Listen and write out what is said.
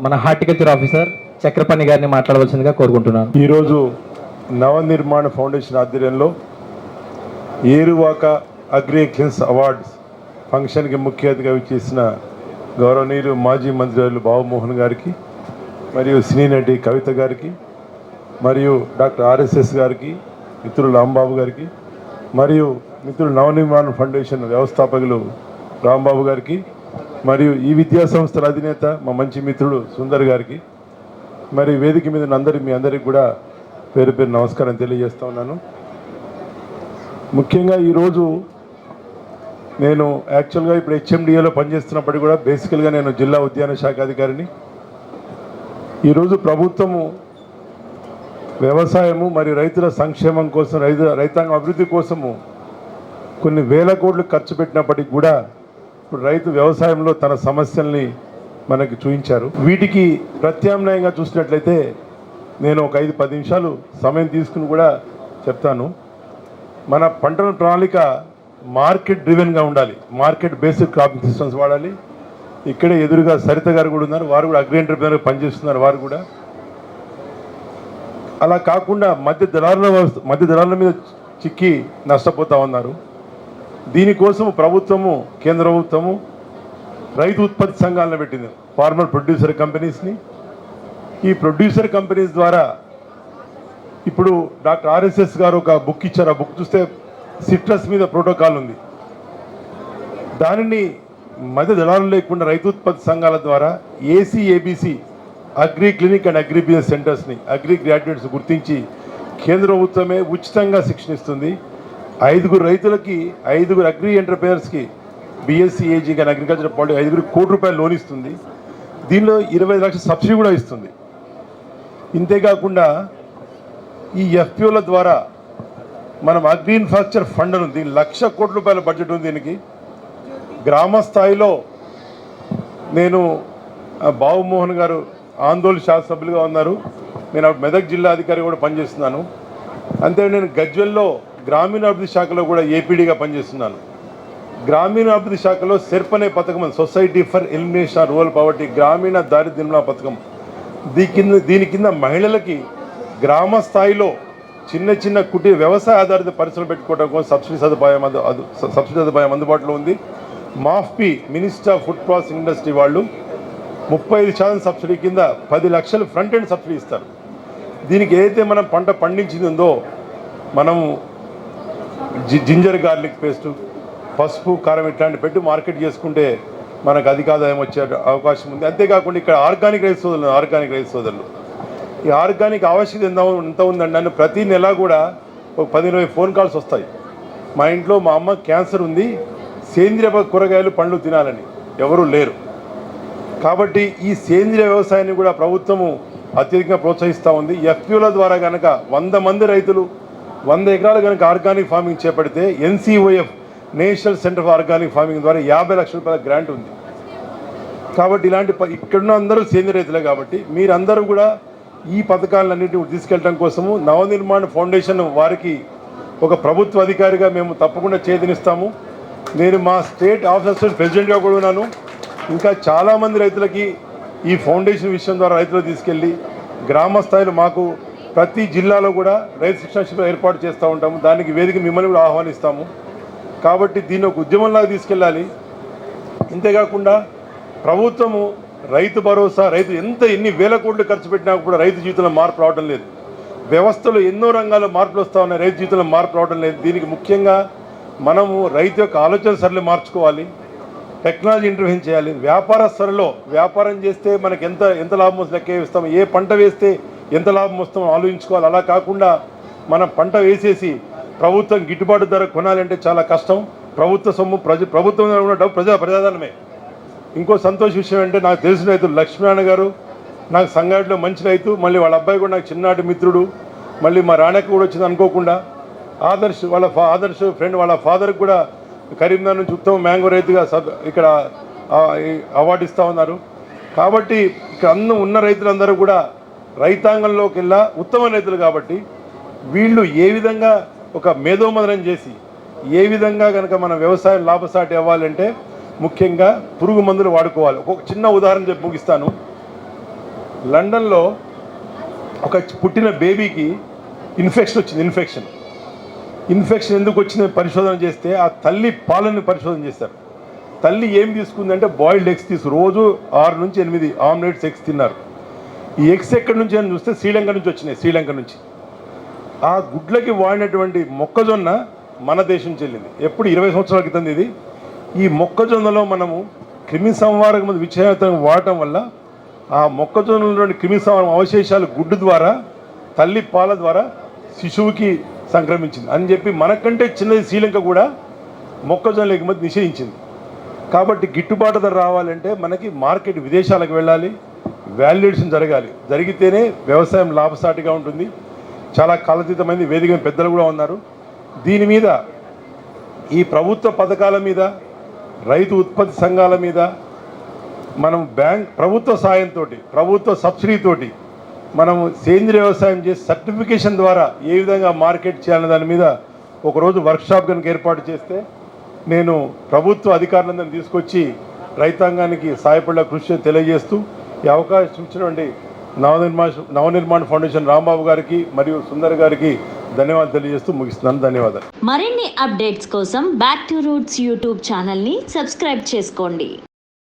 మన horticulture officer Chakrapani గారిని మాట్లాడవలసిందిగా కోరుకుంటున్నాను. ఈరోజు నవనిర్మాణ ఫౌండేషన్ ఆధ్వర్యంలో ఏరువాక అగ్రి ఎక్సలెన్స్ అవార్డ్స్ ఫంక్షన్కి ముఖ్య అతిథిగా ఇచ్చేసిన గౌరవనీయులు మాజీ మంత్రి బాబుమోహన్ గారికి, మరియు సినీ నటి కవిత గారికి, మరియు డాక్టర్ ఆర్ఎస్ఎస్ గారికి, మిత్రులు రాంబాబు గారికి, మరియు మిత్రులు నవనిర్మాణ ఫౌండేషన్ వ్యవస్థాపకులు రాంబాబు గారికి, మరియు ఈ విద్యా సంస్థల అధినేత మా మంచి మిత్రుడు సుందర్ గారికి, మరి వేదిక మీద మీ అందరికి కూడా పేరు పేరు నమస్కారం తెలియజేస్తా ఉన్నాను. ముఖ్యంగా ఈరోజు నేను యాక్చువల్గా ఇప్పుడు హెచ్ఎండిఏలో పనిచేస్తున్నప్పటికీ కూడా బేసికల్గా నేను జిల్లా ఉద్యాన శాఖ అధికారిని. ఈరోజు ప్రభుత్వము వ్యవసాయము మరియు రైతుల సంక్షేమం కోసం, రైతాంగ అభివృద్ధి కోసము కొన్ని వేల కోట్లు ఖర్చు పెట్టినప్పటికీ కూడా ఇప్పుడు రైతు వ్యవసాయంలో తన సమస్యల్ని మనకి చూపించారు. వీటికి ప్రత్యామ్నాయంగా చూసినట్లయితే నేను ఒక 5-10 నిమిషాలు సమయం తీసుకుని కూడా చెప్తాను. మన పంటల ప్రణాళిక మార్కెట్ డ్రివెన్గా ఉండాలి. మార్కెట్ బేస్డ్ క్రాపింగ్ సిస్టమ్స్ వాడాలి. ఇక్కడే ఎదురుగా సరిత గారు కూడా ఉన్నారు, వారు కూడా అగ్రి ఎంటర్ప్రెన్యూర్గా పనిచేస్తున్నారు. వారు కూడా అలా కాకుండా మధ్య దళారుల మీద చిక్కి నష్టపోతూ ఉన్నారు. దీనికోసం ప్రభుత్వము, కేంద్ర ప్రభుత్వము రైతు ఉత్పత్తి సంఘాలను పెట్టింది, ఫార్మర్ ప్రొడ్యూసర్ కంపెనీస్ని. ఈ ప్రొడ్యూసర్ కంపెనీస్ ద్వారా ఇప్పుడు డాక్టర్ ఆర్ఎస్ఎస్ గారు ఒక బుక్ ఇచ్చారు. ఆ బుక్ చూస్తే సిట్రస్ మీద ప్రోటోకాల్ ఉంది. దానిని మధ్య దళారులు లేకుండా రైతు ఉత్పత్తి సంఘాల ద్వారా ACABC agri clinic and agri business సెంటర్స్ని, అగ్రి గ్రాడ్యుయేట్స్ గుర్తించి కేంద్ర ప్రభుత్వమే ఉచితంగా శిక్షణ ఇస్తుంది. 5 రైతులకి, 5 అగ్రి ఎంటర్ప్రైనర్స్కి బీఎస్సీ ఏజీ కానీ అగ్రికల్చర్ పాలిటీ 5 కోట్ల రూపాయలు లోన్ ఇస్తుంది. దీనిలో 25 లక్షల సబ్సిడీ కూడా ఇస్తుంది. ఇంతేకాకుండా ఈ ఎఫ్పిఓల ద్వారా మనం అగ్రి ఇన్ఫ్రాస్ట్రక్చర్ ఫండ్ ఉంది. దీని 1,00,000 కోట్ల రూపాయల బడ్జెట్ ఉంది. దీనికి గ్రామ స్థాయిలో నేను బాబుమోహన్ గారు ఆందోళన శాసనసభ్యులుగా ఉన్నారు. నేను మెదక్ జిల్లా అధికారి కూడా పనిచేస్తున్నాను. అంతే నేను గజ్వెల్లో గ్రామీణాభివృద్ధి శాఖలో కూడా ఏపీడీగా పనిచేస్తున్నాను. గ్రామీణాభివృద్ధి శాఖలో సెర్ప్ అనే పథకం, society for elimination of rural poverty, గ్రామీణ దారిద్ర్య నిర్మూలన పథకం. దీని కింద మహిళలకి గ్రామ స్థాయిలో చిన్న చిన్న కుటీర వ్యవసాయ ఆధారిత పరిశ్రమలు పెట్టుకోవడం కోసం సబ్సిడీ సదుపాయం అందుబాటులో ఉంది. MoFPI, minister of food processing industry వాళ్ళు 35% సబ్సిడీ కింద 10 లక్షలు ఫ్రంట్ ఎండ్ సబ్సిడీ ఇస్తారు. దీనికి ఏదైతే మనం పంట పండించిందో మనము జింజర్ గార్లిక్ పేస్టు, పసుపు, కారం ఇట్లాంటి పెట్టి మార్కెట్ చేసుకుంటే మనకు అధిక ఆదాయం వచ్చే అవకాశం ఉంది. అంతేకాకుండా ఇక్కడ ఆర్గానిక్ రైస్ సోదరులు ఈ ఆర్గానిక్ ఆవశ్యకత ఎంత ఉందండి అని ప్రతి నెల కూడా ఒక 10-20 ఫోన్ కాల్స్ వస్తాయి. మా ఇంట్లో మా అమ్మ క్యాన్సర్ ఉంది, సేంద్రియ కూరగాయలు పండ్లు తినాలని ఎవరూ లేరు. కాబట్టి ఈ సేంద్రియ వ్యవసాయాన్ని కూడా ప్రభుత్వము అత్యధికంగా ప్రోత్సహిస్తూ ఉంది. ఎఫ్పిఓల ద్వారా కనుక 100 మంది రైతులు 100 ఎకరాలు కనుక ఆర్గానిక్ ఫార్మింగ్ చేపడితే NCOF, national centre for organic farming ద్వారా 50 లక్షల రూపాయల గ్రాంట్ ఉంది. కాబట్టి ఇలాంటి ఇక్కడున్న అందరూ సేంద్రియ రైతులే. కాబట్టి మీరందరూ కూడా ఈ పథకాలన్నింటినీ తీసుకెళ్ళడం కోసము నవనిర్మాణ ఫౌండేషన్ వారికి ఒక ప్రభుత్వ అధికారిగా మేము తప్పకుండా చేతినిస్తాము. నేను మా స్టేట్ ఆఫీసర్ ప్రెసిడెంట్గా కూడా ఉన్నాను. ఇంకా చాలామంది రైతులకి ఈ ఫౌండేషన్ విషయం ద్వారా రైతులు తీసుకెళ్ళి గ్రామ స్థాయిలో మాకు ప్రతి జిల్లాలో కూడా రైతు శిక్షణ శిబిరం ఏర్పాటు చేస్తూ ఉంటాము. దానికి వేదిక మిమ్మల్ని కూడా ఆహ్వానిస్తాము. కాబట్టి దీన్ని ఒక ఉద్యమంలాగా తీసుకెళ్ళాలి. ఇంతేకాకుండా ప్రభుత్వము రైతు భరోసా, ఎన్ని వేల కోట్లు ఖర్చు పెట్టినా కూడా రైతు జీవితంలో మార్పు రావడం లేదు. వ్యవస్థలో ఎన్నో రంగాల్లో మార్పులు వస్తూ ఉన్నాయి, రైతు జీవితంలో మార్పు రావడం లేదు. దీనికి ముఖ్యంగా మనము రైతు యొక్క ఆలోచన సరళి మార్చుకోవాలి, టెక్నాలజీ ఇంటర్వెన్షన్ చేయాలి. వ్యాపార స్థలంలో వ్యాపారం చేస్తే మనకి ఎంత లాభం వస్తుంది లెక్క వేస్తాం, ఏ పంట వేస్తే ఎంత లాభం వస్తామో ఆలోచించుకోవాలి. అలా కాకుండా మనం పంట వేసేసి ప్రభుత్వం గిట్టుబాటు ధర కొనాలంటే చాలా కష్టం. ప్రభుత్వ సొమ్ము ప్రభుత్వం ఉన్న డబ్బు ప్రజాధనమే. ఇంకో సంతోష విషయం అంటే, నాకు తెలిసిన రైతులు లక్ష్మీనారాయణ గారు నాకు సంగారెడ్డిలో మంచి రైతు, మళ్ళీ వాళ్ళ అబ్బాయి కూడా నాకు చిన్ననాటి మిత్రుడు, మళ్ళీ మా రాణకి కూడా వచ్చింది అనుకోకుండా. ఆదర్శ్ ఫ్రెండ్, వాళ్ళ ఫాదర్కి కూడా కరీంనగర్ నుంచి ఉత్తమ మ్యాంగో రైతుగా ఇక్కడ అవార్డు ఇస్తూ ఉన్నారు. కాబట్టి ఇక్కడ ఉన్న రైతులందరూ కూడా రైతాంగంలోకి వెళ్ళా ఉత్తమ రైతులు. కాబట్టి వీళ్ళు ఏ విధంగా ఒక మేధోమదనం చేసి ఏ విధంగా కనుక మన వ్యవసాయం లాభసాటి అవ్వాలంటే ముఖ్యంగా పురుగు మందులు వాడుకోవాలి. ఒక చిన్న ఉదాహరణ చెప్పి ముగిస్తాను. లండన్లో ఒక పుట్టిన బేబీకి ఇన్ఫెక్షన్ వచ్చింది. ఇన్ఫెక్షన్ ఎందుకు వచ్చిందని పరిశోధన చేస్తే ఆ తల్లి పాలను పరిశోధన చేశారు. తల్లి ఏం తీసుకుందంటే బాయిల్డ్ ఎగ్స్ రోజు 6 నుంచి 8 ఆమ్లెట్స్ ఎగ్స్ తిన్నారు. ఈ ఎగ్స్ ఎక్కడి నుంచి అని చూస్తే శ్రీలంక నుంచి వచ్చినాయి. శ్రీలంక నుంచి ఆ గుడ్లకి వాడినటువంటి మొక్కజొన్న మన దేశం నుంచి వెళ్ళింది. ఎప్పుడు 20 సంవత్సరాల క్రితం ఇది. ఈ మొక్కజొన్నలో మనము క్రిమి సంహారక మందు విషయంగా వాడటం వల్ల ఆ మొక్కజొన్నలోని క్రిమి సంహారం అవశేషాలు గుడ్డు ద్వారా తల్లి పాల ద్వారా శిశువుకి సంక్రమించింది అని చెప్పి మనకంటే చిన్నది శ్రీలంక కూడా మొక్కజొన్నల ఎగుమతి నిషేధించింది. కాబట్టి గిట్టుబాటు ధర రావాలంటే మనకి మార్కెట్ విదేశాలకు వెళ్ళాలి, వాల్యుయేషన్ జరగాలి. జరిగితేనే వ్యవసాయం లాభసాటిగా ఉంటుంది. చాలా కాలతీతమైంది. వేదిక పెద్దలు కూడా ఉన్నారు. దీని మీద ఈ ప్రభుత్వ పథకాల మీద, రైతు ఉత్పత్తి సంఘాల మీద మనం ప్రభుత్వ సాయంతో, ప్రభుత్వ సబ్సిడీతోటి మనము సేంద్రియ వ్యవసాయం చేసి సర్టిఫికేషన్ ద్వారా ఏ విధంగా మార్కెట్ చేయాలనే దాని మీద ఒకరోజు వర్క్షాప్ కనుక ఏర్పాటు చేస్తే నేను ప్రభుత్వ అధికారులందరినీ తీసుకొచ్చి రైతాంగానికి సహాయపడే కృషి తెలియజేస్తూ ఈ అవకాశం ఇచ్చినటువంటి నవనిర్మాణ ఫౌండేషన్ రాంబాబు గారికి మరియు సుందర్ గారికి ధన్యవాదాలు తెలియజేస్తూ ముగిస్తున్నాను. ధన్యవాదాలు. మరిన్ని అప్డేట్స్ కోసం బ్యాక్ టు రూట్స్ యూట్యూబ్ ఛానల్ని సబ్స్క్రైబ్ చేసుకోండి.